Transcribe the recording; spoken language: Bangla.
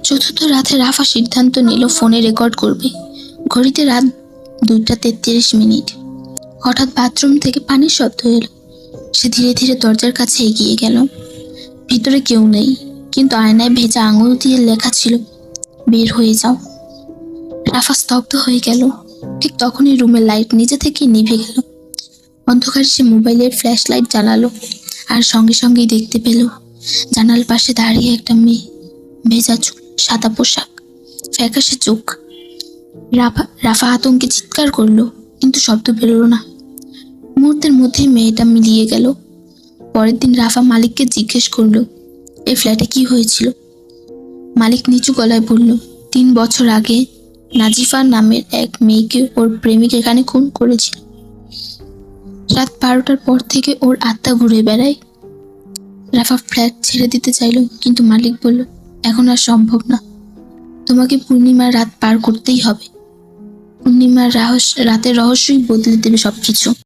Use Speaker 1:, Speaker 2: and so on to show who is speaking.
Speaker 1: চতুর্থ রাতে রাফা সিদ্ধান্ত নিল ফোনে রেকর্ড করবে। ঘড়িতে রাত 2:33। হঠাৎ বাথরুম থেকে পানির শব্দ এলো। সে ধীরে ধীরে দরজার কাছে এগিয়ে গেল। ভিতরে কেউ নেই, কিন্তু আয়নায় ভেজা আঙুল দিয়ে লেখা ছিল, বের হয়ে যাও। রাফা স্তব্ধ হয়ে গেল। ঠিক তখনই রুমের লাইট নিজে থেকেই নিভে গেল। অন্ধকারে সে মোবাইলের ফ্ল্যাশ লাইট জ্বালালো, আর সঙ্গে সঙ্গেই দেখতে পেল জানালার পাশে দাঁড়িয়ে একটা মেয়ে। ভেজা চুল, সাদা পোশাক, ফ্যাকাশে চোখ। রাফা আতঙ্কে চিৎকার করলো, কিন্তু শব্দ বেরোলো না। মুহূর্তের মধ্যেই মেয়েটা মিলিয়ে গেল। পরের দিন রাফা মালিককে জিজ্ঞেস করলো, এই ফ্ল্যাটে কি হয়েছিল? মালিক নিচু গলায় বলল, 3 বছর আগে নাজিফা নামের এক মেয়েকে ওর প্রেমিক এখানে খুন করেছিল। রাত 12টার পর থেকে ওর আত্মা ঘুরে বেড়ায়। রাফা ফ্ল্যাট ছেড়ে দিতে চাইল, কিন্তু মালিক বলল, এখন আর সম্ভব না। তোমাকে পূর্ণিমার রাত পার করতেই হবে। পূর্ণিমার রাতের রহস্যই বদলে দেবে সবকিছু।